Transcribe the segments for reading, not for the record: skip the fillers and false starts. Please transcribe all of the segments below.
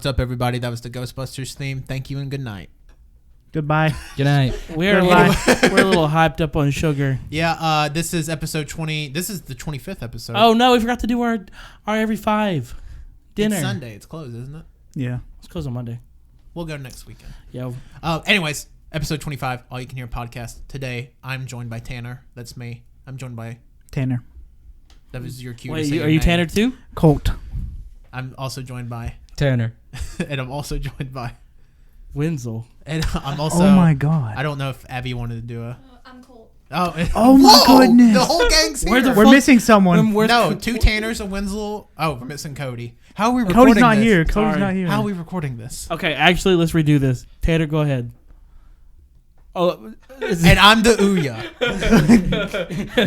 What's up, everybody? That was the Ghostbusters theme. Thank you and good night. Goodbye. Good night. We're a little hyped up on sugar. Yeah, this is episode 20. This is the 25th episode. Oh, no, we forgot to do our every 5 dinner. It's Sunday. It's closed, isn't it? Yeah. It's closed on Monday. We'll go next weekend. Yeah. Anyways, episode 25, All You Can Hear podcast. Today, I'm joined by Tanner. That's me. I'm joined by... Tanner. That was your cue. Wait, to say are your you name. Tanner too? Colt. I'm also joined by... Tanner. and I'm also joined by... Wenzel. And I'm also... Oh, my God. I don't know if Abby wanted to do a... I'm Colt. Oh my goodness. The whole gang's here. We're missing someone. No, 2 Tanners, a Wenzel. Oh, we're missing Cody. How are we recording Cody's not this? here. Cody's Sorry. not here. How are we recording this? Okay, actually, let's redo this. Tanner, go ahead. Oh, And I'm the Ouya.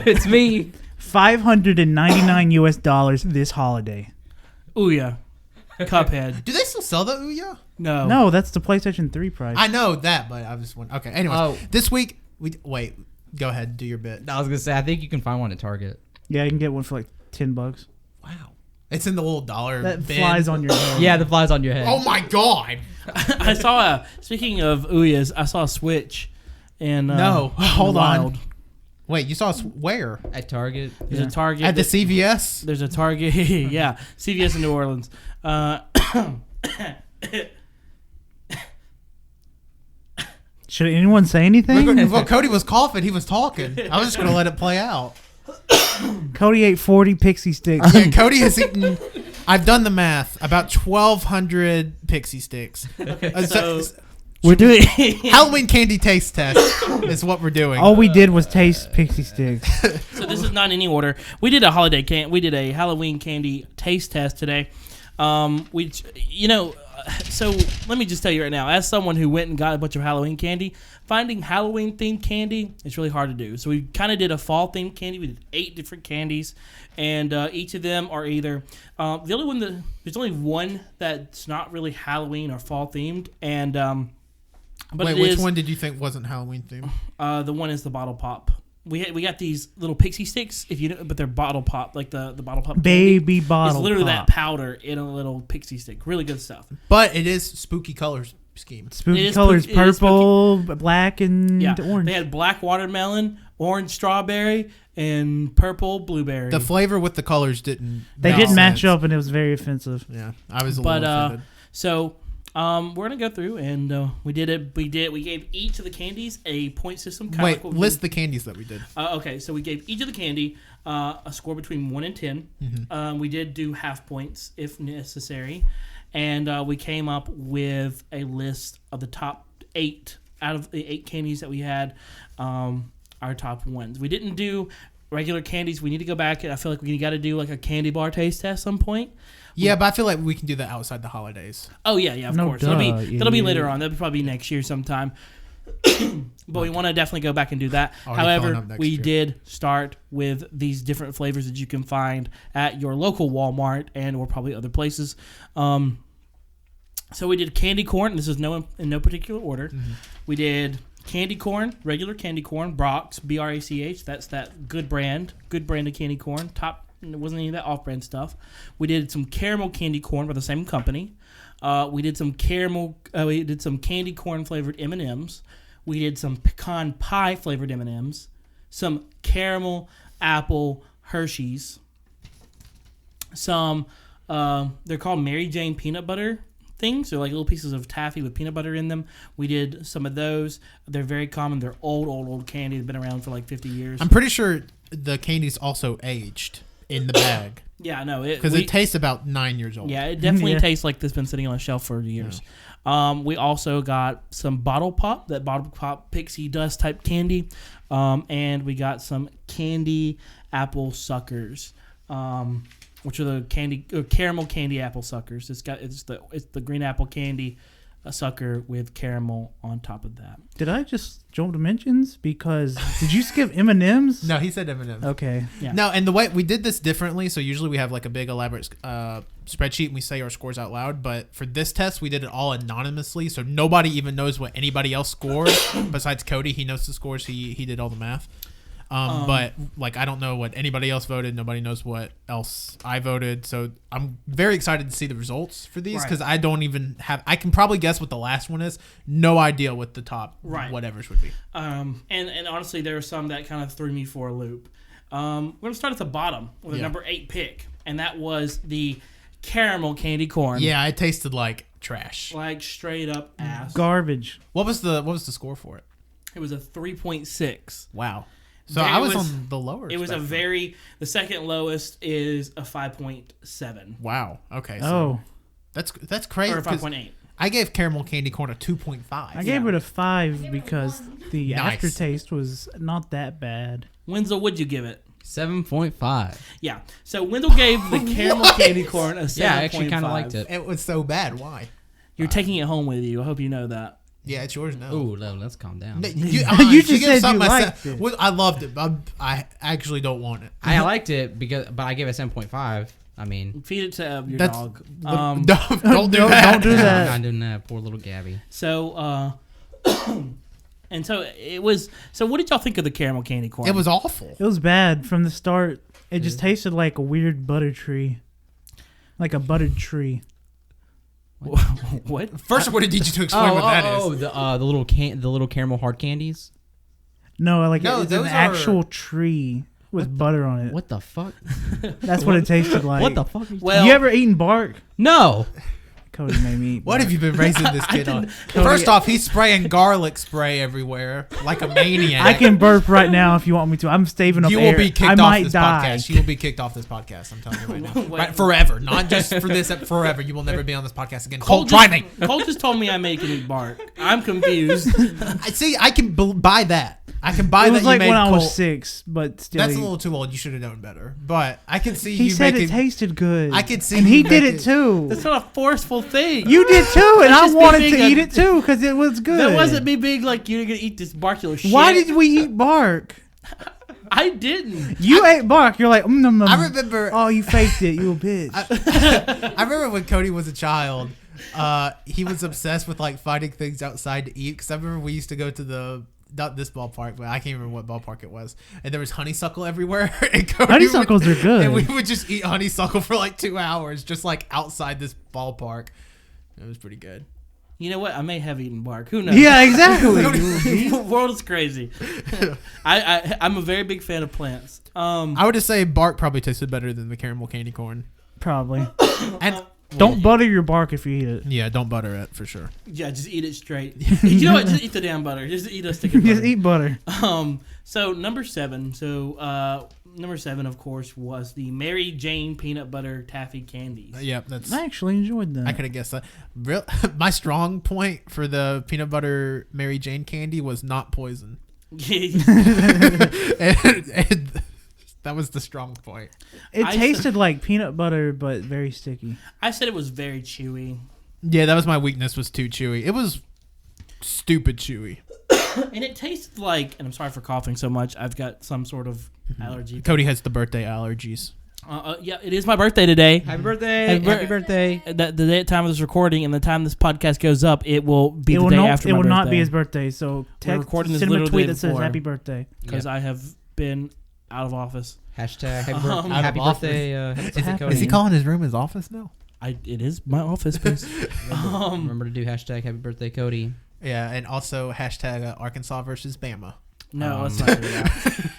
It's me. $599 this holiday. ooh yeah. Cuphead. Do they still sell the Ouya? No. No, that's the PlayStation 3 price. I know that, but I was wondering. Okay, anyways. Oh. This week, wait. Go ahead. Do your bit. I was going to say, I think you can find one at Target. Yeah, you can get one for like $10. Wow. It's in the little dollar That bin. flies on your head. Yeah, the flies on your head. Oh, my God. I saw speaking of Ouyas, I saw a Switch. And No, hold on. Wild. Wait, you saw us where? At Target. There's a Target. At the CVS? There's a Target. Yeah. CVS in New Orleans. Should anyone say anything? Well, Cody was coughing. He was talking. I was just going to let it play out. Cody ate 40 pixie sticks. Yeah, Cody has eaten... I've done the math. About 1,200 pixie sticks. So we're doing Halloween candy taste test is what we're doing. All we did was taste pixie sticks. So this is not in any order. We did a we did a Halloween candy taste test today. So let me just tell you right now, as someone who went and got a bunch of Halloween candy, finding Halloween themed candy is really hard to do. So we kind of did a fall themed candy. We did 8 different candies, and each of them are either there's only one that's not really Halloween or fall themed, and but Wait, which one did you think wasn't Halloween themed? The one is the bottle pop. We got these little pixie sticks, but they're bottle pop, like the bottle pop. Baby candy. bottle It's literally pop. that powder in a little pixie stick. Really good stuff. But it is spooky colors scheme. Spooky It is colors, spooky- it is purple, black, and Yeah, orange. they had black watermelon, orange strawberry, and purple blueberry. The flavor with the colors didn't. They make didn't match sense. up, and it was very offensive. Yeah, I was a little offended. So we're gonna go through and we did it. We gave each of the candies a point system. Kinda Wait, like what we list did. the candies that we did. Okay, so we gave each of the candy a score between 1 and 10. Mm-hmm. We did do half points if necessary, and we came up with a list of the top 8 out of the 8 candies that we had. Our top ones. We didn't do regular candies. We need to go back, and I feel like we got to do like a candy bar taste test at some point. Yeah, but I feel like we can do that outside the holidays. Oh yeah, of No course. duh, That'll be idiot. later on. That'll probably be next year sometime. But we want to definitely go back and do that. Already filling However, up next we year. did start with these different flavors that you can find at your local Walmart and or probably other places. So we did candy corn. This is in no particular order. Mm-hmm. We did candy corn, regular candy corn, Brock's, BRACH. That's that good brand of candy corn. It wasn't any of that off-brand stuff. We did some caramel candy corn by the same company. We did some candy corn flavored M&Ms. We did some pecan pie flavored M&Ms. Some caramel apple Hershey's. Some they're called Mary Jane peanut butter things. They're like little pieces of taffy with peanut butter in them. We did some of those. They're very common. They're old candy. They've been around for like 50 years. I'm pretty sure the candy's also aged in the bag Yeah, no, because it tastes about 9 years old. Yeah, it definitely Yeah. tastes like it's been sitting on a shelf for years. We also got some bottle pop, that bottle pop pixie dust type candy, and we got some candy apple suckers, which are the caramel candy apple suckers. It's the green apple candy sucker with caramel on top of that. Did I just jump dimensions? Because did you skip M&M's? No, he said M&M's. Okay. Yeah. No, and the way we did this differently, so usually we have like a big elaborate spreadsheet and we say our scores out loud, but for this test we did it all anonymously, so nobody even knows what anybody else scored besides Cody. He knows the scores. He did all the math. But like, I don't know what anybody else voted. Nobody knows what else I voted. So I'm very excited to see the results for these because I don't even have. I can probably guess what the last one is. No idea what the top whatever's would be. And honestly, there are some that kind of threw me for a loop. We're gonna start at the bottom with a number 8 pick, and that was the caramel candy corn. Yeah, it tasted like trash. Like straight up ass. Garbage. What was the score for it? It was a 3.6. Wow. So I was on the lower. It was the second lowest is a 5.7. Wow. Okay. So that's crazy. Or a 5.8. I gave caramel candy corn a 2.5. I gave it a 5 because the aftertaste was not that bad. Wenzel, would you give it? 7.5. Yeah. So Wendell gave the caramel candy corn a 7.5. Yeah, I actually kind of liked it. It was so bad. Why? You're taking it home with you. I hope you know that. Yeah, it's yours now. Ooh, let's calm down. You just said you liked it. I loved it. I actually don't want it. I liked it but I gave it 7.5. I mean, feed it to your dog. Don't do that. Don't do that. I'm not doing that. Poor little Gabby. So, and so it was. So, what did y'all think of the caramel candy corn? It was awful. It was bad from the start. It just tasted like a weird butter tree, like a buttered tree. What? First, what did you to explain what that is? The little caramel hard candies. No, it's those an are actual tree with butter on it. What the fuck? That's what it tasted like. What the fuck? Well, you ever eaten bark? No. Cody made me eat What bark. have you been raising this kid on? First off, he's spraying garlic spray everywhere like a maniac. I can burp right now if you want me to. I'm staving up You air. will be kicked I off might this die. podcast. You will be kicked off this podcast. I'm telling you right now. Wait. Right, forever. Not just for this. Forever. You will never be on this podcast again. Cole, try me. Cole just told me I make him eat bark. I'm confused. See, I can buy that. I can buy It that. was like you made when I Cole. was 6, but still. That's a little too old. You should have known better. But I can see He you said making. it tasted good. I could see and you he did making- it too. That's not a forceful thing. You did too, and That's I just me wanted being to a- eat it too because it was good. That wasn't me being like, you're gonna eat this bark-ular shit. Why did we eat bark? I didn't. You ate bark. You're like, nom, nom. I remember. Oh, you faked it. You a bitch. I remember when Cody was a child. He was obsessed with like finding things outside to eat. Because I remember we used to go to not this ballpark, but I can't remember what ballpark it was. And there was honeysuckle everywhere. And Honeysuckles are good. And we would just eat honeysuckle for like 2 hours, just like outside this ballpark. It was pretty good. You know what? I may have eaten bark. Who knows? Yeah, exactly. The world is crazy. I'm a very big fan of plants. I would just say bark probably tasted better than the caramel candy corn. Probably. And Don't butter your bark if you eat it. yeah, don't butter it for sure. Yeah, just eat it straight. You know what? Just eat the damn butter. Just eat a stick of butter. Just eat butter. So number 7. So number 7, of course, was the Mary Jane peanut butter taffy candies. Yep, that's. I actually enjoyed that. I could have guessed that. My strong point for the peanut butter Mary Jane candy was not poison. and that was the strong point. It I tasted like peanut butter, but very sticky. I said it was very chewy. Yeah, that was my weakness. Was too chewy. It was stupid chewy. And it tasted like, and I'm sorry for coughing so much, I've got some sort of allergy. Cody has the birthday allergies. Yeah, it is my birthday today. Happy birthday! Happy birthday! The time of this recording and the time this podcast goes up, it will be the day after It my will birthday. not be his birthday. So recording this send him a literally tweet the that says before. happy birthday. because I have been out of office. Hashtag Out happy of birthday! Is he calling his room his office now? It is my office space. Remember to do hashtag happy birthday, Cody. Yeah, and also hashtag Arkansas versus Bama. No, let's not do that.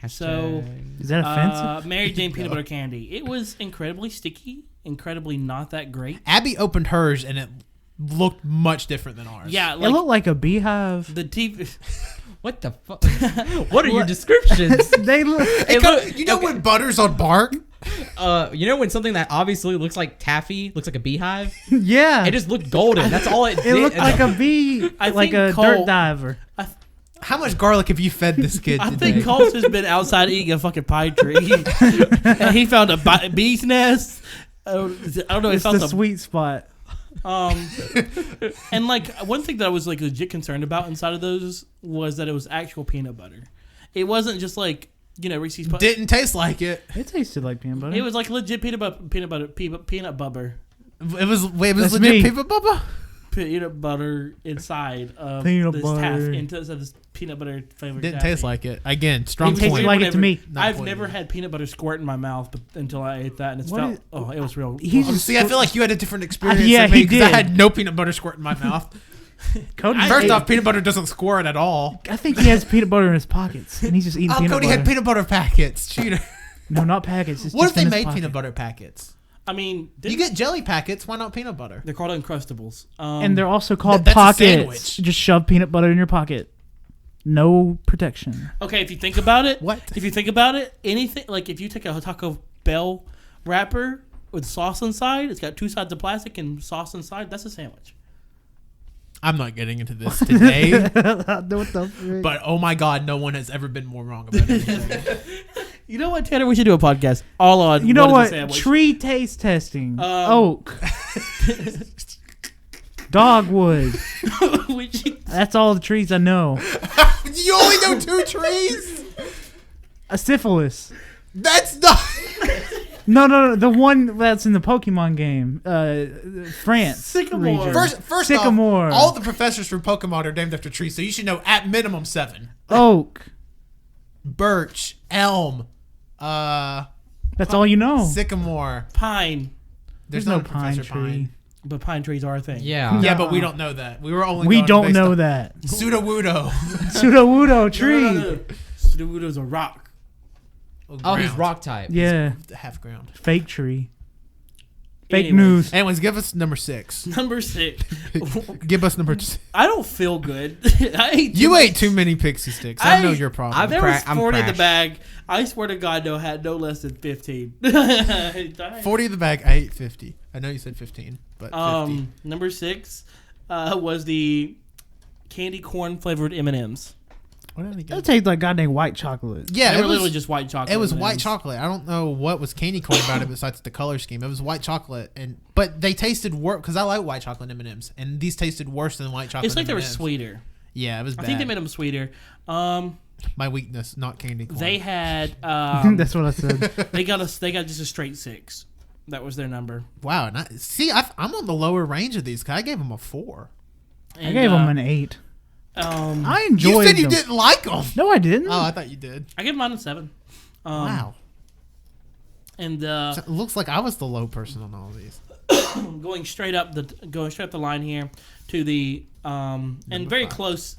So Is that offensive? Mary Jane peanut butter candy. It was incredibly sticky, incredibly not that great. Abby opened hers and it looked much different than ours. Yeah, It like looked like a beehive. the TV. What the fuck? What are your descriptions? They look. You know when butter's on bark? You know when something that obviously looks like taffy looks like a beehive? Yeah. It just looked golden. That's all it did. It looked like a bee, I like think a Cole- dirt diver. How much garlic have you fed this kid I today? think Cole's just been outside eating a fucking pine tree, and he found a bee's nest. I don't know. He It's found the some. sweet spot. And like one thing that I was like legit concerned about inside of those was that it was actual peanut butter. It wasn't just like Reese's. Didn't taste like it. It tasted like peanut butter. It was like legit peanut butter. It was That's legit me. peanut bubba. Peanut butter inside of Peanut this butter. taffy. Inside of this peanut butter flavored. Didn't taffy. taste like it. Again, strong It tasted point. like it to me. Not I've poison. never had peanut butter squirt in my mouth until I ate that, and it What felt. is- It was real. He's just- See, I feel like you had a different experience yeah, than me he because I did. had no peanut butter squirt in my mouth. Cody, First ate- off, peanut butter doesn't squirt at all. I think he has peanut butter in his pockets, and he's just eating Oh, peanut Cody butter. had peanut butter packets. Cheater. No, not packets. It's What if just they in his made pocket. peanut butter packets? I mean, You get jelly packets. Why not peanut butter? they're called Uncrustables. And they're also called that's a pockets. sandwich. Just shove peanut butter in your pocket. No protection. okay. If you think about it, What? If you think about it, anything like if you take a Taco Bell wrapper with sauce inside, it's got two sides of plastic and sauce inside. That's a sandwich. I'm not getting into this today. What the frick? But oh my god, no one has ever been more wrong about anything. You know what, Tanner? We should do a podcast all on. You know what? what? Is a sandwich. Tree taste testing. Um, Oak. Dogwood. Which- That's all the trees I know. You only know 2 trees? A syphilis. That's not. No. The one that's in the Pokemon game. France. Sycamore. region. First Sycamore. off, all the professors from Pokemon are named after trees, so you should know at minimum 7. Oak. Birch, elm, That's all you know. sycamore. Pine, There's no no pine Professor tree. Pine. but pine trees are a thing. Yeah. Yeah, but we don't know that. We were only We going don't based know on that. Sudowoodo. Pseudowudo tree. Sudowoodo's a rock. Oh, he's Ground. rock type. Yeah. Half ground. Fake tree. Fake Anyways. news. Anyways, give us number 6. Number 6. Give us number 6. I don't feel good. I ate You much. ate too many pixie sticks. I know your problem. There was I'm 40 in the crashed. bag. I swear to God, had no less than 15. 40 in the bag. I ate 50. I know you said 15, but 50. Number 6 was the candy corn flavored M&Ms. What did I That get? tastes like goddamn white chocolate. Yeah, They it were literally was, just white chocolate. it was white M&Ms. chocolate. I don't know what was candy corn about it besides the color scheme. It was white chocolate, but they tasted worse because I like white chocolate M&Ms, and these tasted worse than white chocolate. It's like they were M&Ms. sweeter. Yeah, it was I bad. think they made them sweeter. My weakness, not candy corn. They had That's what I said. they got just a straight 6. That was their number. Wow. And I'm on the lower range of these. 'Cause I gave them a 4. I gave them an 8. I enjoyed You said you them. didn't like them. No, I didn't. Oh, I thought you did. I gave mine a 7. Wow. And So it looks like I was the low person on all of these. going straight up the line here to the and very 5. close.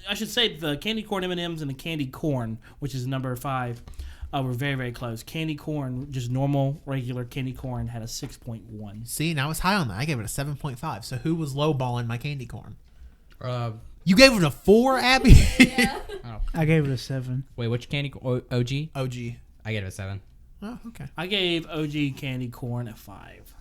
I should say the candy corn M&Ms and the candy corn, which is number 5, were very, very close. Candy corn, just normal regular candy corn, had a 6.1. See, now it's high on that. I gave it a 7.5. So who was lowballing my candy corn? Uh, You gave it a 4, Abby? I gave it a 7. wait, which candy? OG? OG. I gave it a 7. Oh, okay. I gave OG candy corn a 5.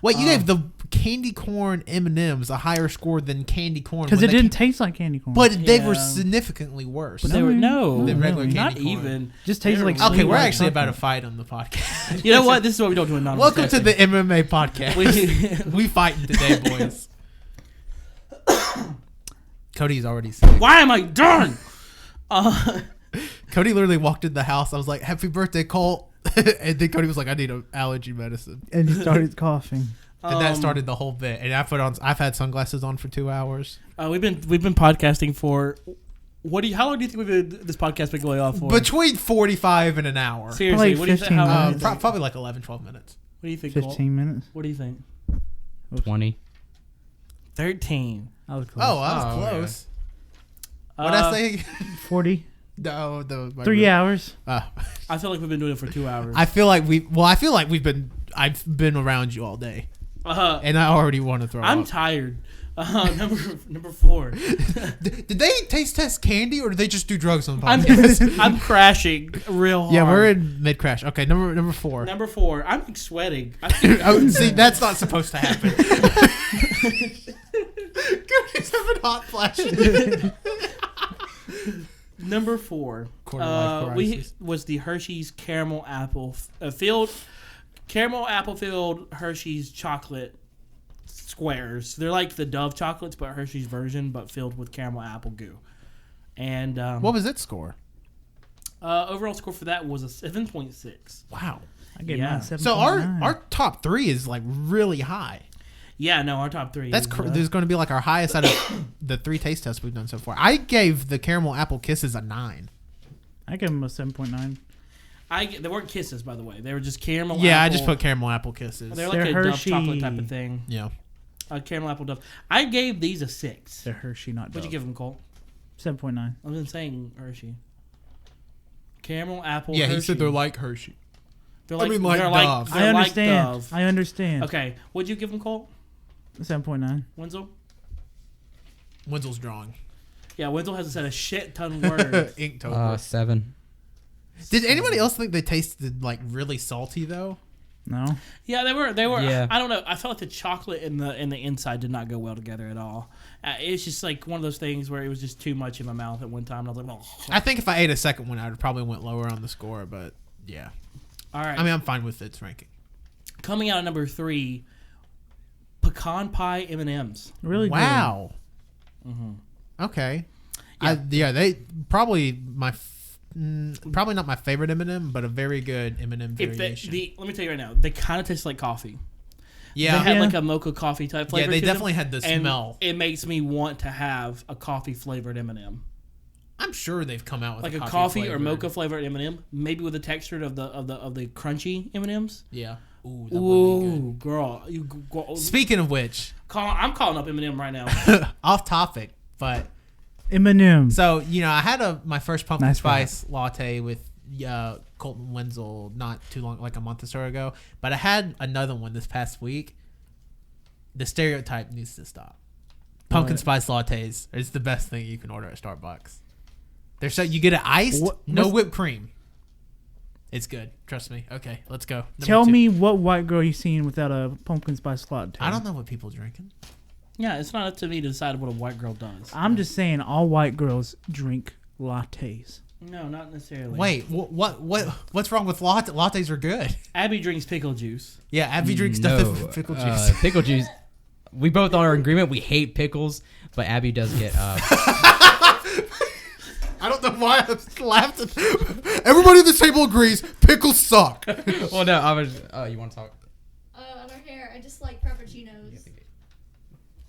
Wait, you gave the candy corn M&Ms a higher score than candy corn Because when it they didn't taste like candy corn. But they were Yeah. significantly worse. But they were No, The regular candy not corn. even. Just tasted They were like Okay, sweet we're white actually about to chocolate. fight on the podcast. You know what? This is what we don't do in non. Welcome to the MMA podcast. We- we fighting today, boys. Cody's already sick. Why am I done? Cody literally walked in the house. I was like, "Happy birthday, Colt!" And then Cody was like, "I need an allergy medicine," And he started coughing. and that started the whole bit. And I've had sunglasses on for 2 hours. We've been podcasting for. How long do you think this podcast been going on for? Between 45 and an hour. Seriously, Probably what do you think? 15 How long? minutes. Probably like 11, 12 minutes. What do you think? Colt? 15 minutes. What do you think? 20. 13. I was close. Oh, I was Oh, okay. close. What'd I say? 40. No, 3 hours. I feel like we've been doing it for 2 hours. I feel like I've been around you all day, and I already want to throw I'm up. tired. Number 4. Did they taste test candy or did they just do drugs on the podcast? I'm crashing real hard. Yeah, we're in mid crash. Okay, number 4. Number 4. I'm like sweating. Oh, see, that's not supposed to happen. Cody's having hot flashes. Number 4. Quarter life crisis. Was the Hershey's caramel apple filled Hershey's chocolate squares. They're like the Dove chocolates, but Hershey's version, but filled with caramel apple goo. And What was its score? overall score for that was a 7.6. Wow. I gave Yeah. mine 7.9. So our top 3 is like really high. Yeah, no, our top three. That's there's going to be like our highest out of the 3 taste tests we've done so far. I gave the caramel apple kisses a 9. I give them a 7.9. They weren't kisses, by the way. They were just caramel. Yeah, apple. I just put caramel apple kisses. They're like They're a Hershey. Dove chocolate type of thing. Yeah. Caramel apple Dove. I gave these a 6. They're Hershey, not Dove. What'd you give them, Cole? 7.9. I wasn't saying Hershey. Caramel apple. Yeah, Hershey. he said they're like Hershey. They're like, I mean, like they're Dove. They're I understand. Like Dove. I understand. Okay, what'd you give them, Cole? 7.9. Wenzel? Wenzel's drawing. Yeah, Wenzel hasn't said a shit ton words. Inktober. 7. Did anybody else think they tasted like really salty though? No. Yeah, they were. Yeah. I don't know. I felt like the chocolate and the inside did not go well together at all. It's just like one of those things where it was just too much in my mouth at one time. And I was like, oh. I think if I ate a second one, I would probably went lower on the score. But yeah, All right. I mean, I'm fine with its ranking. Coming out at number 3, pecan pie M&Ms. Really Wow. Okay. Yeah. They probably probably not my favorite M&M, but a very good M&M If variation. let me tell you right now, they kind of taste like coffee. Yeah, They had Yeah. like a mocha coffee type flavor. they to definitely them, had the and smell. It makes me want to have a coffee flavored M&M, I'm sure they've come out with like a coffee coffee or flavored. mocha flavored M&M, maybe with the texture of the crunchy M&Ms. Yeah. Ooh, that would be Ooh, girl, good. Speaking of which, I'm calling up M&M right now. off topic, but M&M. so I had my first pumpkin Nice spice latte with Colton Wenzel not too long, like a month or so ago. But I had another one this past week. The stereotype needs to stop. Pumpkin What? spice lattes is the best thing you can order at Starbucks. You get it iced, no what's- whipped cream. It's good. Trust me. Okay, let's go. Number Tell 2. me what white girl you seen without a pumpkin spice latte. I don't know what people drinking. Yeah, it's not up to me to decide what a white girl does. I'm just saying all white girls drink lattes. No, not necessarily. Wait, what's wrong with latte? Lattes are good. Abby drinks pickle juice. Yeah, Abby drinks No, stuff with pickle juice. Pickle juice. We both are in agreement. We hate pickles, but Abby does get. I don't know why I laughed. Everybody at this table agrees pickles suck. Well, no, I was. You want to talk? I don't care. I just like frappuccinos.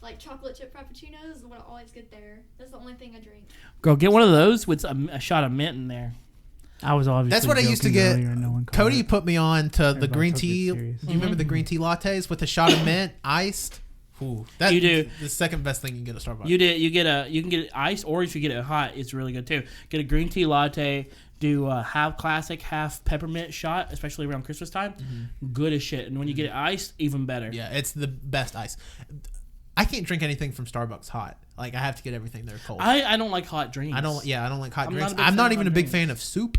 Like chocolate chip frappuccinos is what I always get there. That's the only thing I drink. Girl, get one of those with a shot of mint in there. I was obviously That's what I used to joking get. earlier, no one caught Cody it. put me on to the Everybody green took it tea. Do serious. you remember the green tea lattes with a shot of mint, iced? Ooh, You do. The second best thing you can get at Starbucks. You can get it iced, or if you get it hot, it's really good too. Get a green tea latte. Do half classic, half peppermint shot, especially around Christmas time. Good as shit. And when you get it iced, even better. Yeah, it's the best ice. I can't drink anything from Starbucks hot. Like I have to get everything there cold. I don't like hot drinks. I don't like hot I'm drinks. not a big I'm fan not of even hot a big drinks. fan of soup.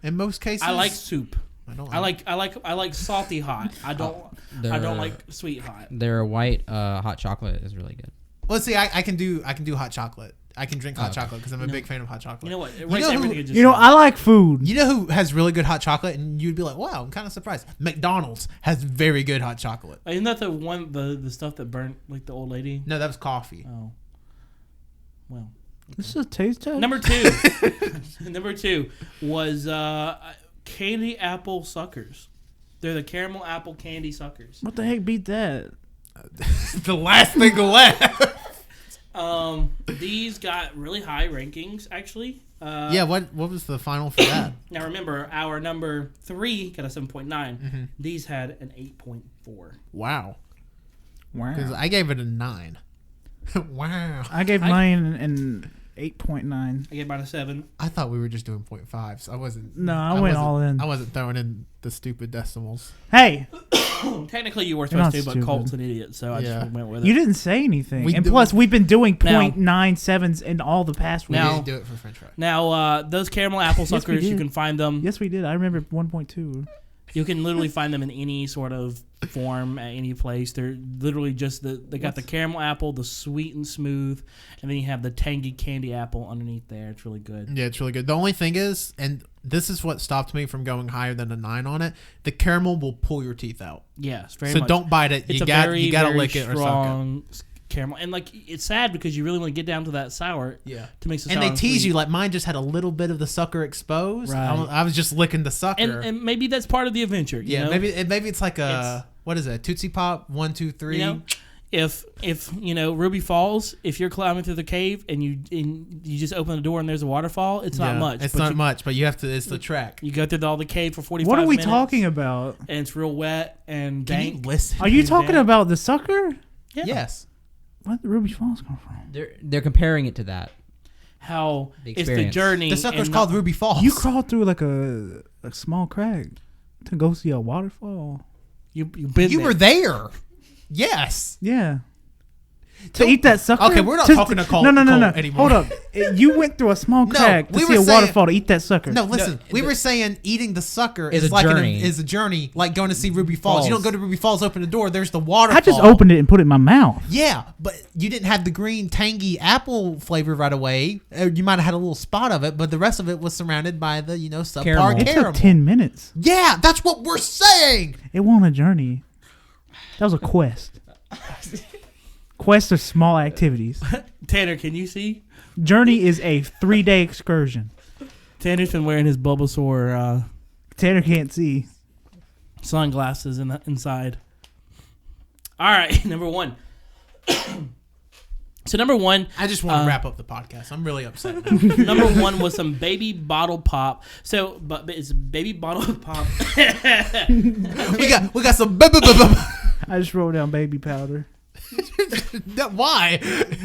In most cases, I like soup. I I like salty hot. I don't like sweet hot. Their white hot chocolate is really good. Well, see, I can do hot chocolate. I can drink hot okay. chocolate because I'm a big fan of hot chocolate. You know what? It You ranks know who- everything you just You know, said. I like food. You know who has really good hot chocolate, and you'd be like, "Wow, I'm kind of surprised." McDonald's has very good hot chocolate. Isn't that the one the stuff that burnt like the old lady? No, that was coffee. Oh, well. This is a taste test. Number 2. Number 2 was candy apple suckers. They're the caramel apple candy suckers. What the heck beat that? The last thing left. These got really high rankings actually. Yeah, what was the final for that? Now remember, our number 3 got a 7.9. These had an 8.4. Wow, because Wow. I gave it a 9. Wow, I gave mine an 8.9. I gave mine a 7. I thought we were just doing 0.5s. I wasn't. No, I went wasn't- all in. I wasn't throwing in the stupid decimals. Hey, Technically, you were You're not supposed to, but stupid. Colt's an idiot, so I Yeah. just went with it. you didn't say anything. We And do- plus, we've been doing Now- 0.97s in all the past We weeks. Now- didn't do it for French fries. Now, those caramel apple Yes, we suckers, you did. can find them. Yes, we did. I remember 1.2. You can literally find them in any sort of form at any place. They're literally just they got the caramel apple, the sweet and smooth, and then you have the tangy candy apple underneath there. It's really good. Yeah, it's really good. The only thing is, and this is what stopped me from going higher than a 9 on it, the caramel will pull your teeth out. Yes, very So much. don't bite it. It's You a got very, you got to very lick it or suck strong caramel, and like it's sad because you really want to get down to that sour. it. Yeah. To make the And sour they tease sweet. you like mine just had a little bit of the sucker exposed. Right. I was just licking the sucker. And maybe that's part of the adventure. You yeah, know? maybe it's like It's- what is it? Tootsie Pop 1, 2, 3. You know, if Ruby Falls, if you're climbing through the cave and you just open the door and there's a waterfall, it's not much. It's not much, but you have to. It's the trek. You go through all the cave for 45 What are we minutes, talking about? and it's real wet and Can dank. you listen? Are you talking Dank. about the sucker? Yeah. Yes. Where did Ruby Falls come from? They're comparing it to that. How The it's the experience. journey. The sucker's and called not- Ruby Falls. You crawled through like a small crack to go see a waterfall. You've been You there. were there. Yes. Yeah. To eat that sucker? Okay, we're not talking to Cole No anymore. Hold up. You went through a small crack we to were see a saying- waterfall to eat that sucker. No, listen. we the- were saying eating the sucker Is is a like journey. is a journey, like going to see Ruby Falls. You don't Falls. go to Ruby Falls, open the door. There's the waterfall. I just opened it and put it in my mouth. Yeah, but you didn't have the green tangy apple flavor right away. You might have had a little spot of it, but the rest of it was surrounded by the subpar Caramel. It caramel. took 10 minutes. Yeah, that's what we're saying. It wasn't a journey. That was a quest. Quests are small activities. Tanner, can you see? Journey is a 3-day excursion. Tanner's been wearing his Bulbasaur Tanner can't see. sunglasses inside. All right, number one. So number one, I just want to wrap up the podcast. I'm really upset. number one was some baby bottle pop. So, but it's baby bottle pop. we got some. I just wrote down baby powder Why?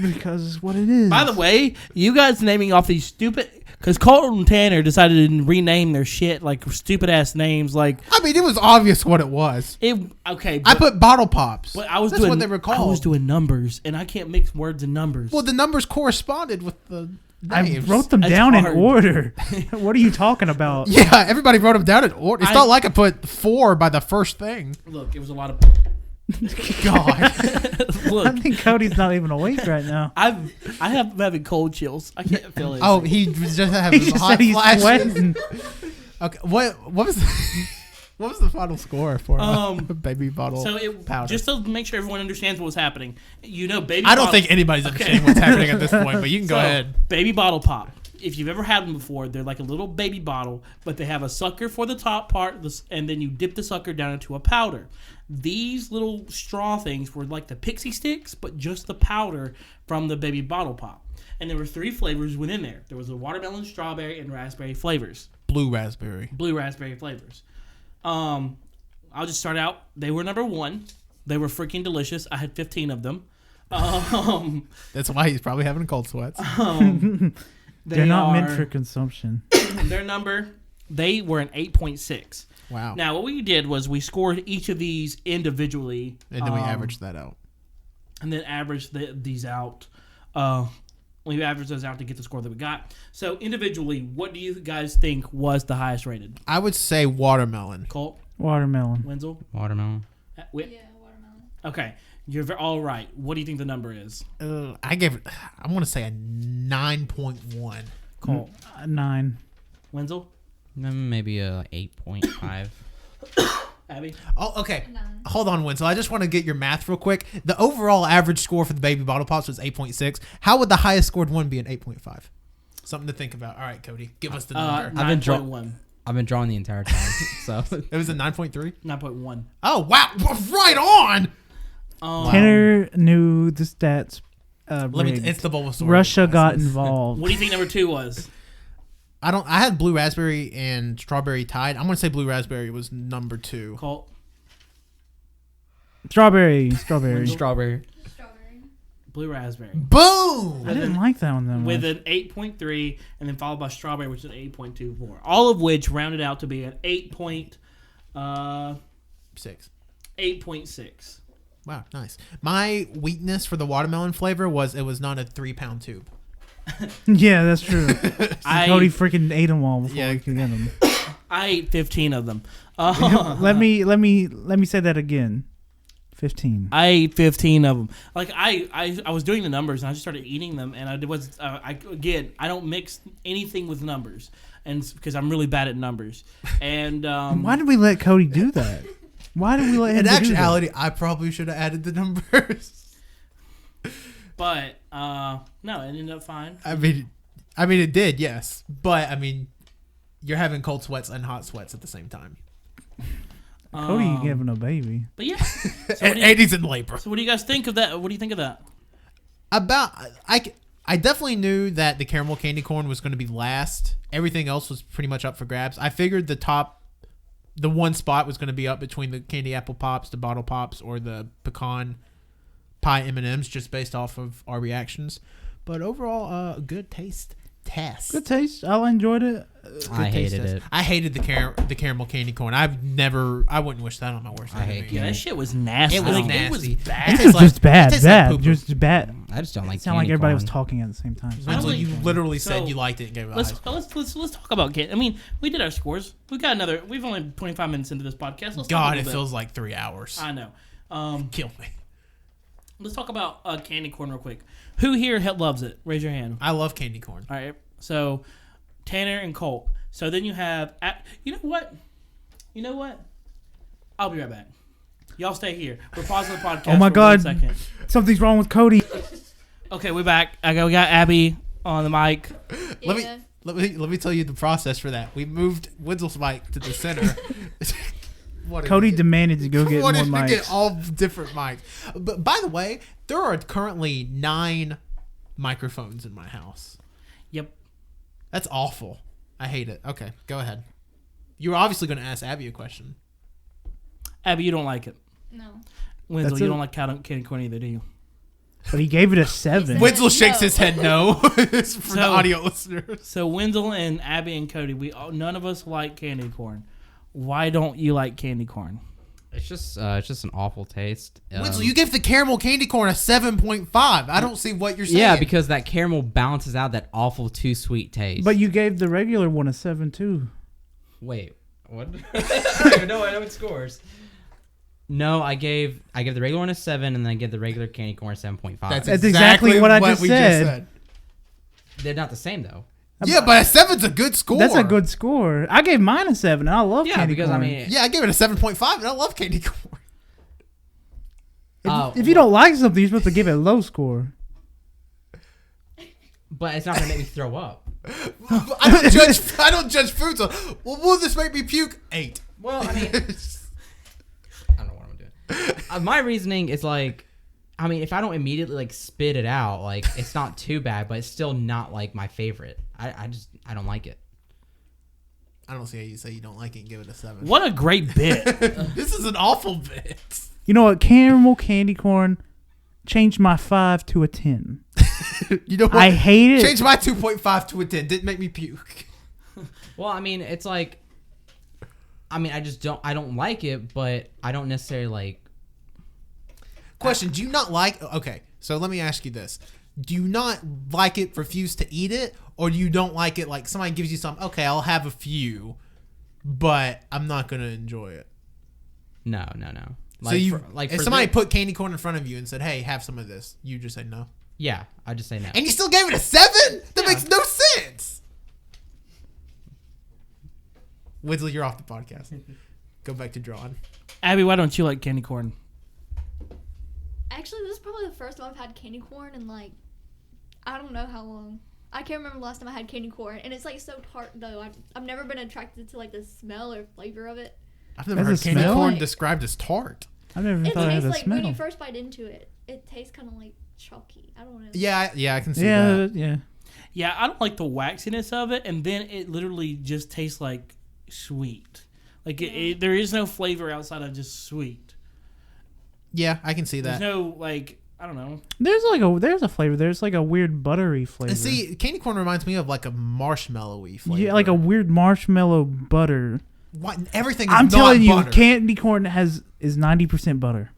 because it's what it is. By the way, you guys naming off these stupid. Because Colton and Tanner decided to rename their shit like stupid ass names. Like I mean, it was obvious what it was. okay, I put bottle pops. but I was That's doing what they were called. I was doing numbers, and I can't mix words and numbers. Well, the numbers corresponded with the I names. wrote them That's down hard. in order. What are you talking about? Yeah, everybody wrote them down in order. It's I- not like I put 4 by the first thing. Look, it was a lot of. God. I Look, think Cody's not even awake right now. I'm having cold chills. I can't feel it. Oh, he just He having just hot said he's flashes. sweating. Okay, what was what was the final score for baby bottle? So it powder. just to make sure everyone understands what was happening. Baby. I don't bottle- think anybody's understanding what's happening at this point, but you can go So, ahead. Baby bottle pop. If you've ever had them before, they're like a little baby bottle, but they have a sucker for the top part, and then you dip the sucker down into a powder. These little straw things were like the pixie sticks, but just the powder from the baby bottle pop. And there were 3 flavors within there. There was a watermelon, strawberry, and raspberry flavors. Blue raspberry. Blue raspberry flavors. I'll just start out. They were number 1. They were freaking delicious. I had 15 of them. That's why he's probably having cold sweats. They're not meant are- for consumption. Their number, they were an 8.6. Wow. Now, what we did was we scored each of these individually. And then we averaged that out. And then averaged these out. We averaged those out to get the score that we got. So, individually, what do you guys think was the highest rated? I would say watermelon. Colt? Watermelon. Wenzel? Watermelon. Whit? Yeah, watermelon. Okay. You're all right. What do you think the number is? I gave it. I want to say a 9.1. Colt? 9. Wenzel? Maybe a 8.5. Abby? Oh, okay. 9. Hold on, Winslow. I just want to get your math real quick. The overall average score for the baby bottle pops was 8.6. How would the highest scored one be an 8.5? Something to think about. All right, Cody, give us the number. I've been 9.1. I've been drawing the entire time, so It was a 9.3. 9.1. Oh wow, right on. Tanner knew the stats. Rigged. It's the Bulbasaur. Russia got involved. What do you think number 2 was? I had blue raspberry and strawberry tied. I'm gonna say blue raspberry was number 2. Colt? Strawberry. strawberry. Strawberry. Blue raspberry. Boom. I didn't like that one that With much. an 8.3 and then followed by strawberry, which is an 8.24. All of which rounded out to be an 8.6. Wow, nice. My weakness for the watermelon flavor was it was not a 3-pound tube. Yeah, that's true. I Cody freaking ate them all before Yeah. we could get them. I ate 15 of them. let me say that again. 15. I ate 15 of them. Like I was doing the numbers and I just started eating them, and I don't mix anything with numbers, and because I'm really bad at numbers. And Why did we let Cody do that? Why did we let him In do that? actuality, I probably should have added the numbers. but no, it ended up fine. I mean, it did, yes. But I mean, you're having cold sweats and hot sweats at the same time. Cody, you giving a baby. But yeah. And 80's in labor. So what do you guys think of that? What do you think of that? I definitely knew that the caramel candy corn was going to be last. Everything else was pretty much up for grabs. I figured the one spot was going to be up between the candy apple pops, the bottle pops, or the pecan pie M&Ms, just based off of our reactions. But overall, good taste test. Good taste. I enjoyed it. I hated it. I hated the caramel candy corn. I wouldn't wish that on my worst enemy. Yeah, that shit was nasty. It was Like, nasty. It was bad. It It tastes was like- just bad. it tastes like Bad. poo-poo. Just bad. I just don't like. It sounded like candy everybody was corn. talking at the same time. Wenzel, you literally said So, you liked it and gave it a Let's high score. let's talk about candy. I mean, we did our scores. We've only 25 minutes into this podcast. Let's talk a God, little it bit. feels like 3 hours. I know. Kill me. Let's talk about candy corn real quick. Who here loves it? Raise your hand. I love candy corn. All right. So, Tanner and Colt. So then you have. You know what? I'll be right back. Y'all stay here. We're pausing the podcast. Oh my for God. 1 second. Something's wrong with Cody. Okay, we're back. We got Abby on the mic. Yeah. Let me tell you the process for that. We moved Wenzel's mic to the center. Cody demanded to go get more wanted to mics. get all different mics. But by the way, there are currently 9 microphones in my house. Yep. That's awful. I hate it. Okay, go ahead. You were obviously going to ask Abby a question. Abby, you don't like it. No. Wenzel, That's you it. don't like candy corn either, do you? But he gave it a 7. Wait. Wenzel shakes No. his head no for the So- audio listeners. So Wenzel and Abby and Cody, none of us like candy corn. Why don't you like candy corn? It's just an awful taste. Wenzel, you gave the caramel candy corn a 7.5. I don't see what you're saying. Yeah, because that caramel balances out that awful too sweet taste. But you gave the regular one a 7 too. Wait, what? I don't even know what scores. No, I gave the regular one a 7, and then I gave the regular candy corn a 7.5. That's exactly what I just we said. They're not the same though. Yeah, but a 7's a good score. That's a good score. I gave mine a 7. I love Yeah, candy because corn. I mean, Yeah, I gave it a 7.5, and I love candy corn. if you don't like something, you're supposed to give it a low score. but it's not gonna make me throw up. I don't judge food. So, well, will this make me puke? 8. Well, I mean, I don't know what I'm doing. My reasoning is like, I mean, if I don't immediately like spit it out, like it's not too bad, but it's still not like my favorite. I don't like it. I don't see how you say you don't like it and give it a 7. What a great bit. This is an awful bit. You know what? Caramel candy corn changed my 5 to a 10. You know what? I hate it. Changed my 2.5 to a 10. Didn't make me puke. Well, I mean, it's like, I mean, I don't like it, but I don't necessarily like. Question: do you not like? Okay, so let me ask you this: do you not like it, refuse to eat it, or do you don't like it? Like somebody gives you something, okay, I'll have a few, but I'm not gonna enjoy it. No. So you if somebody put, put candy corn in front of you and said, "Hey, have some of this," you just say no, yeah, I just say no. and you still gave it a 7? That makes no sense. Wenzel, you're off the podcast. Go back to drawing. Abby, why don't you like candy corn? Actually, this is probably the first time I've had candy corn in like, I don't know how long. I can't remember the last time I had candy corn, and it's like so tart though. I've never been attracted to like the smell or flavor of it. I've never Has heard a candy smell? corn described as tart. I never It thought it had tastes a like when smell. you first bite into it, it tastes kind of like chalky. I don't know. Yeah, I can see that. Yeah. Yeah, I don't like the waxiness of it, and then it literally just tastes like sweet. Like there is no flavor outside of just sweet. Yeah, I can see There's that. no like, I don't know. There's a flavor. There's like a weird buttery flavor. And see, candy corn reminds me of like a marshmallowy flavor. Yeah, like a weird marshmallow butter. What? Everything is I'm not telling you, butter. candy corn is 90% butter.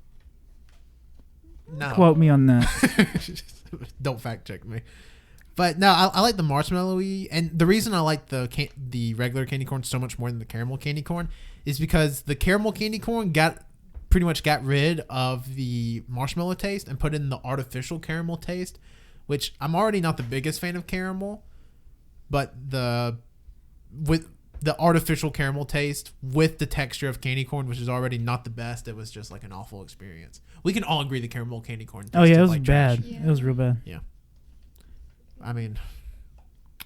No. Quote me on that. Don't fact check me. But no, I like the marshmallowy, and the reason I like the regular candy corn so much more than the caramel candy corn is because the caramel candy corn pretty much got rid of the marshmallow taste and put in the artificial caramel taste, which I'm already not the biggest fan of caramel, but with the artificial caramel taste with the texture of candy corn, which is already not the best, it was just like an awful experience. We can all agree the caramel candy corn tasted Oh yeah, it was like trash. bad. It was real bad. I mean,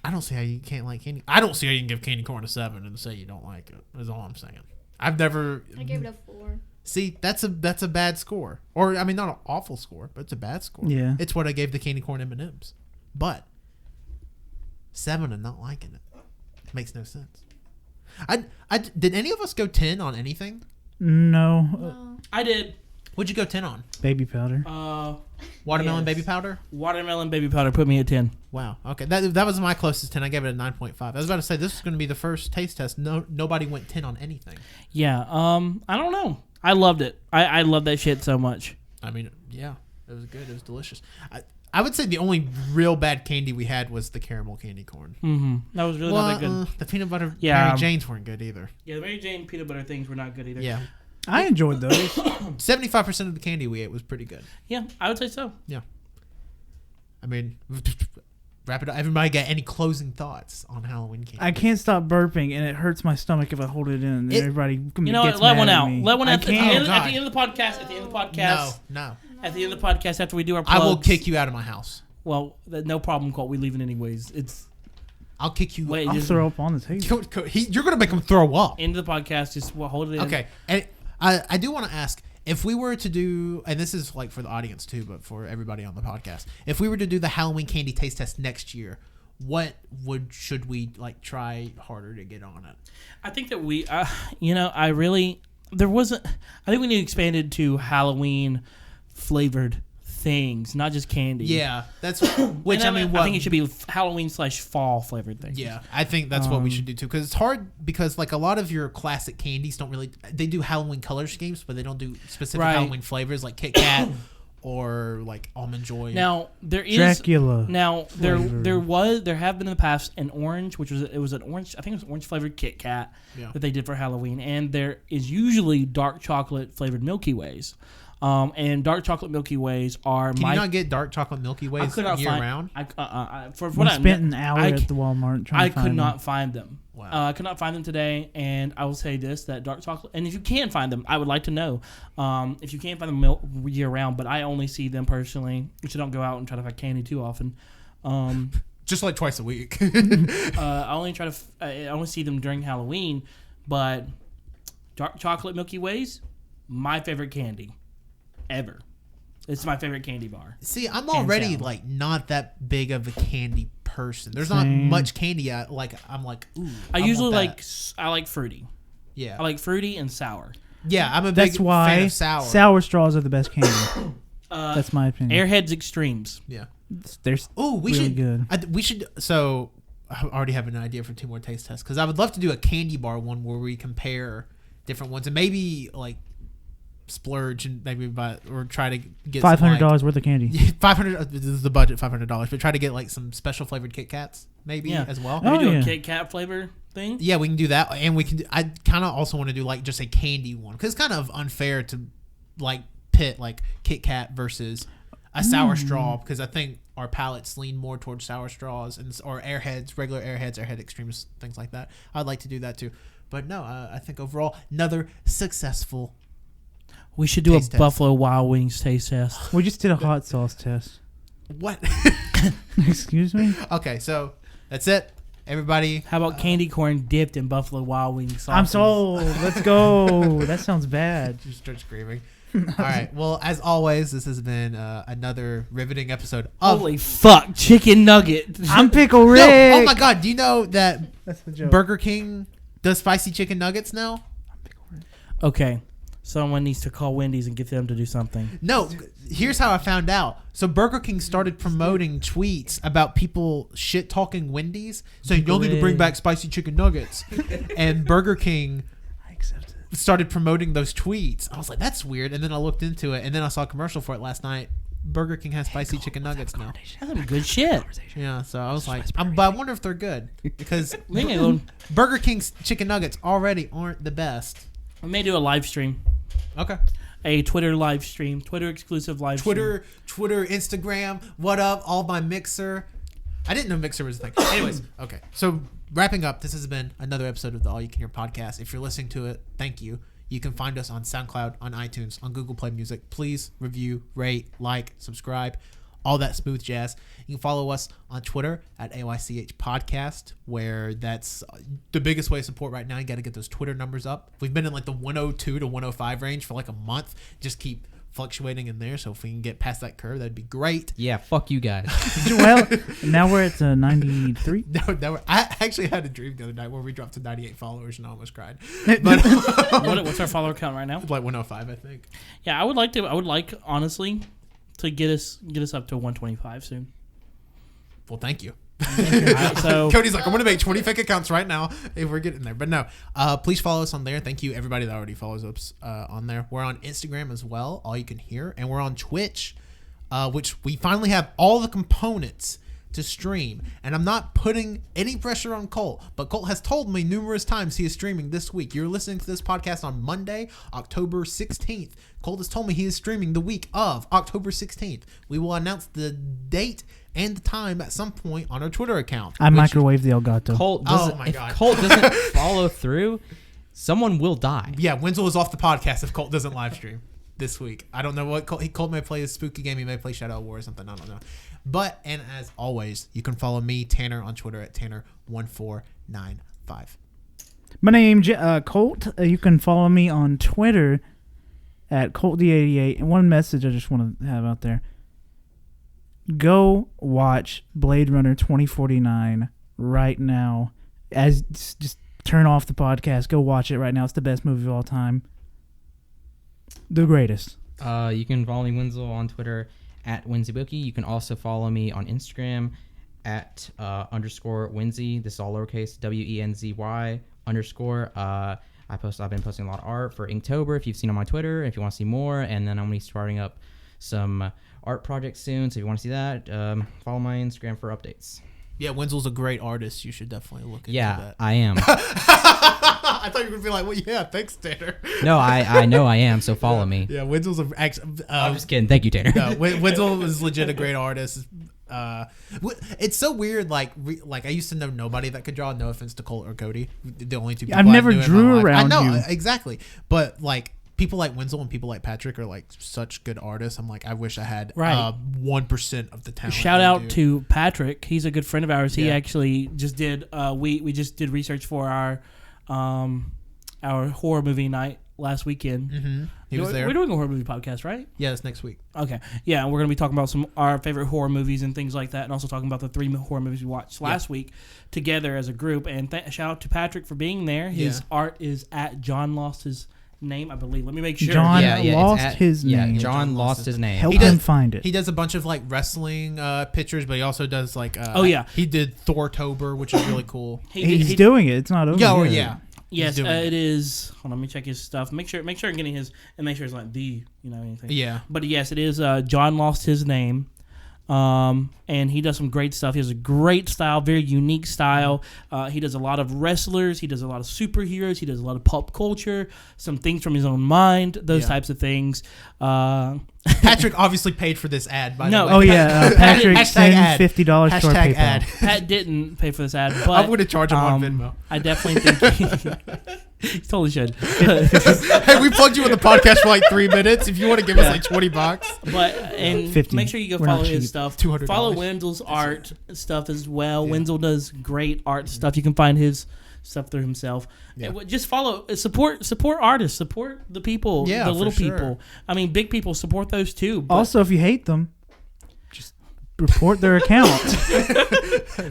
I don't see how you can't like candy. I don't see how you can give candy corn a 7 and say you don't like it. Is all I'm saying. I've never. I gave it a 4. See, that's a bad score, or I mean, not an awful score, but it's a bad score. Yeah. It's what I gave the candy corn M&Ms, but 7 and not liking it makes no sense. I did any of us go 10 on anything? No. No. I did. What'd you go 10 on? Baby powder. Watermelon Yes. baby powder. Watermelon baby powder put me at 10. Wow. Okay, that was my closest 10. I gave it a 9.5. I was about to say this is going to be the first taste test. Nobody went 10 on anything. Yeah. I don't know. I loved it. I love that shit so much. I mean, yeah, it was good. It was delicious. I would say the only real bad candy we had was the caramel candy corn. Mm-hmm. That was really not that good. The peanut butter Yeah. Mary Janes weren't good either. Yeah, the Mary Jane peanut butter things were not good either. Yeah, I enjoyed those. 75% of the candy we ate was pretty good. Yeah, I would say so. I mean, wrap it up. Everybody got any closing thoughts on Halloween candy? I can't stop burping, and it hurts my stomach if I hold it in. And everybody You know gets what? Let mad one at out. me. Let one I out at the, can't. end, Oh, at God. the end of the podcast. At the end of the podcast. No. At the end of the podcast, after we do our plugs. I will kick you out of my house. Well, no problem, Colt. We leave it anyways. It's I'll kick you. wait. I'll Just throw up on the table. You're going to make him throw up. end of the podcast. Just hold it in. Okay. And I do want to ask, if we were to do, and this is like for the audience too, but for everybody on the podcast, if we were to do the Halloween candy taste test next year, what should we like try harder to get on it? I think that we, I think we need to expand it to Halloween flavored things, not just candy. Yeah, that's which And I mean, I think it should be Halloween/fall flavored things. Yeah, I think that's what we should do too, because it's hard because like a lot of your classic candies don't really, they do Halloween color schemes, but they don't do specific Right. Halloween flavors like Kit Kat or like Almond Joy. Now there is Dracula. Now flavor. there have been in the past an orange, which was an orange. I think it was orange flavored Kit Kat Yeah. that they did for Halloween, and there is usually dark chocolate flavored Milky Ways. And dark chocolate Milky Ways are Can you not get dark chocolate Milky Ways could not year find, round? For We what I spent an hour I at the Walmart trying I to find could not them. find them. Wow. I could not find them today, and I will say this: that dark chocolate. And if you can find them, I would like to know if you can find them year round. But I only see them personally, which I don't go out and try to find candy too often. Just like twice a week. I only see them during Halloween. But dark chocolate Milky Ways, my favorite candy ever. It's my favorite candy bar. See, I'm Hands already down. like not that big of a candy person. There's Same. not much candy. I'm like, ooh. I want usually that. I like fruity. Yeah. I like fruity and sour. Yeah, I'm a big That's fan why of sour. straws are the best candy. That's my opinion. Airheads Extremes. Yeah. They're Oh, we really should. good. We should. So I already have an idea for 2 more taste tests because I would love to do a candy bar one where we compare different ones and maybe like splurge and maybe buy or try to get $500 worth of candy. $500. This is the budget, $500. But try to get like some special flavored Kit Kats maybe Yeah. as well. Oh, Maybe do yeah. a Kit Kat flavor thing. Yeah, we can do that, and we can. I kind of also want to do like just a candy one because it's kind of unfair to like pit like Kit Kat versus a sour straw because I think our palates lean more towards sour straws and or Airheads, regular Airheads, Airhead Extremes, things like that. I'd like to do that too, but no, I think overall another successful. We should do Taste a test. Buffalo Wild Wings taste test. We just did a hot sauce test. What? Excuse me? Okay, so that's it, everybody. How about candy corn dipped in Buffalo Wild Wings sauce? I'm sold. Let's go. That sounds bad. Just start screaming. All right. Well, as always, this has been another riveting episode of. Holy fuck, chicken nugget. I'm Pickle Rick. No, oh my God! Do you know that That's the joke. Burger King does spicy chicken nuggets now? Okay, someone needs to call Wendy's and get them to do something. No, here's how I found out. So Burger King started promoting tweets about people shit talking Wendy's, saying y'all need to bring back spicy chicken nuggets, and Burger King I accept it. started promoting those tweets. I was like, that's weird, and then I looked into it, and then I saw a commercial for it last night. Burger King has spicy chicken nuggets now. That's some good shit. Yeah, so I was like, but I wonder if they're good because We may, go- Burger King's chicken nuggets already aren't the best. we may do a live stream, Okay. a Twitter live stream, Twitter exclusive live stream. Twitter, Instagram, what up? All my Mixer. I didn't know Mixer was a thing. Anyways, okay. So wrapping up, this has been another episode of the All You Can Hear podcast. If you're listening to it, thank you. You can find us on SoundCloud, on iTunes, on Google Play Music. Please review, rate, like, subscribe. all that smooth jazz. You can follow us on Twitter at AYCH Podcast, where that's the biggest way to support right now. You got to get those Twitter numbers up. We've been in like the 102 to 105 range for like a month. Just keep fluctuating in there. So if we can get past that curve, that'd be great. Yeah, fuck you guys. Well, now we're at 93. I actually had a dream the other night where we dropped to 98 followers and I almost cried. But What's our follower count right now? like 105, I think. Yeah, I would like honestly to get us up to 125 soon. Well, thank you. Alright, so Cody's like, I'm going to make 20 fake accounts right now if we're getting there. But no, please follow us on there. Thank you, everybody that already follows us on there. We're on Instagram as well, all you can hear. And we're on Twitch, which we finally have all the components to stream. And I'm not putting any pressure on Colt, but Colt has told me numerous times he is streaming this week. You're listening to this podcast on Monday, October 16th. Colt has told me he is streaming the week of October 16th. We will announce the date and the time at some point on our Twitter account. I microwaved the Elgato. Colt my if God. Colt doesn't follow through, someone will die. Yeah, Wenzel is off the podcast if Colt doesn't live stream this week. I don't know what Colt may play a spooky game. He may play Shadow War or something. I don't know. But, and as always, you can follow me, Tanner, on Twitter at Tanner1495. My name's Colt. You can follow me on Twitter at ColtD88. And one message I just want to have out there. Go watch Blade Runner 2049 right now. Just turn off the podcast. Go watch it right now. It's the best movie of all time. The greatest. You can follow me, Wenzel, on Twitter at WenzyBookie. You can also follow me on Instagram at _Wenzy. This is all lowercase, WENZY _. I've been posting a lot of art for Inktober, if you've seen on my Twitter, if you want to see more. And then I'm going to be starting up some art projects soon. So if you want to see that, follow my Instagram for updates. Yeah, Wenzel's a great artist. You should definitely look into that. I am. I thought you were going to be like, well, yeah, thanks, Tanner. No, I know I am, so follow me. Yeah, Wenzel's I'm just kidding. Thank you, Tanner. No, Wenzel is legit a great artist. It's so weird. Like I used to know nobody that could draw. No offense to Colt or Cody, the only two people I've never knew in drew my life. around I know you. exactly, but like people like Wenzel and people like Patrick are like such good artists. I'm like, I wish I had Right. 1% of the talent. shout they out do. to Patrick. He's a good friend of ours. He Yeah. actually just did. We just did research for our horror movie night last weekend. Mm-hmm. He was there. We're doing a horror movie podcast, right? Yeah, that's next week. Okay. Yeah, and we're going to be talking about some our favorite horror movies and things like that, and also talking about the 3 horror movies we watched last week together as a group. And shout out to Patrick for being there. His art is at John Lost His Name, I believe. Let me make sure. John it's lost at- his name. Yeah, John lost his name. Help He does- him find it. He does a bunch of like wrestling pictures, but he also does like he did Thortober, which is really cool. He's doing it. It's not over. Yeah, yet. yeah. Yes, doing it is. Hold on, let me check his stuff. Make sure I'm getting his, and make sure it's not anything. Yeah. But yes, it is. John Lost His Name, and he does some great stuff. He has a great style, very unique style. He does a lot of wrestlers. He does a lot of superheroes. He does a lot of pop culture, some things from his own mind, those types of things. Patrick obviously paid for this ad. By No. the way. Oh yeah, Patrick, Hashtag send ad. $50 to our Hashtag PayPal. ad. Pat didn't pay for this ad, but I'm going to charge him on Venmo. I definitely think he totally should. Hey, we plugged you on the podcast for like 3 minutes. If you want to give us like $20, But and 50. make sure you go We're not follow his cheap. stuff. $200. Follow Wenzel's art stuff as well. Wenzel does great art stuff. You can find his stuff through himself. Yeah. Just follow, support artists, support the people, Yeah, the for little sure. people. I mean, big people support those too. But Also, if you hate them, just report their account.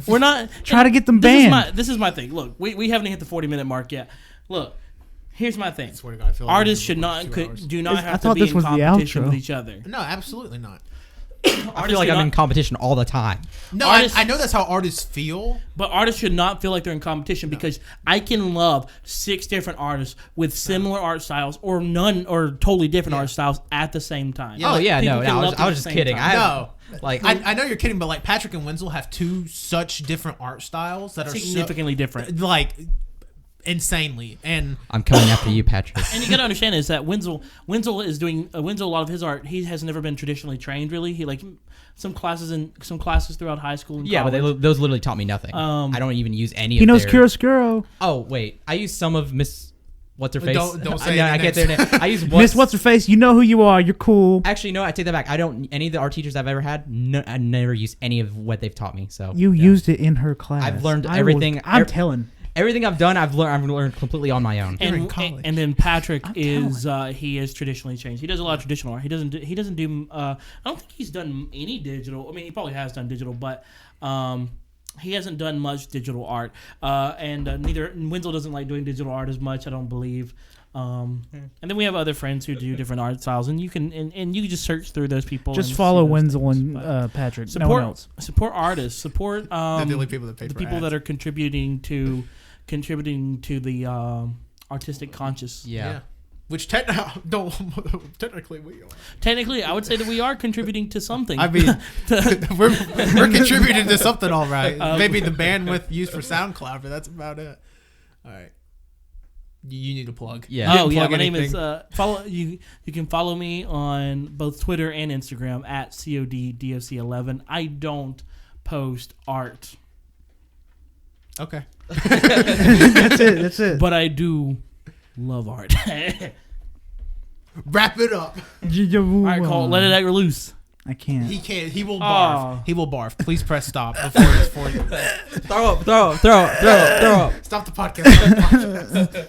we're not Try to get them this is banned. this is my thing. Look, we haven't hit the 40-minute mark yet. Look, here's my thing. I swear to God, I feel like Artists we've should been not recording 2 hours. do not I have to thought be this in was the competition outro. with each other. No, absolutely not. I feel like I'm in competition all the time. No, Artists- I know that's how artists feel. But artists should not feel like they're in competition because I can love 6 different artists with similar art styles or none or totally different art styles at the same time. Yeah, Oh yeah, people no, can I love was them at just the same kidding. time. I have, Like I know you're kidding, but like Patrick and Wenzel have 2 such different art styles that are Significantly different. like insanely. And I'm coming after you, Patrick. And you got to understand is that Wenzel is doing Wenzel a lot of his art. He has never been traditionally trained really. He like some classes throughout high school. And Yeah, but college. those literally taught me nothing. I don't even use any He of knows their... chiaroscuro. Oh, wait. I use some of Miss what's her face? Don't say I any can't say her names. name. I use Miss What's Her Face, you know who you are. You're cool. Actually, no, I take that back. I don't. Any of the art teachers I've ever had, no, I never used any of what they've taught me. So You used it in her class. I've learned everything. I'm telling. Everything I've done, I've learned completely on my own. You're in And, college. and then Patrick is he is traditionally changed. He does a lot of traditional art. He doesn't do I don't think he's done any digital. I mean, he probably has done digital, but he hasn't done much digital art. And neither Wenzel doesn't like doing digital art as much, I don't believe. And then we have other friends who do different art styles, and you can and you can just search through those people. Just and follow see those Wenzel things. and But Patrick. support No one else. support artists. Support They're the only people that pay the for people ads. that are contributing to the artistic conscious. Yeah. Which technically we are. Technically, I would say that we are contributing to something. I mean, we're contributing to something, all right. Maybe the bandwidth used for SoundCloud, but that's about it. All right. You need a plug. Yeah. You Oh didn't yeah, plug my name anything. is follow you. You can follow me on both Twitter and Instagram at CODDOC11. I don't post art, Okay. That's it. but I do love art. Wrap it up. All right, Cole, let it out loose. I can't. He can't. He will Oh. barf. He will barf. Please press stop before it's 40. Throw up. Stop the podcast. Stop the podcast.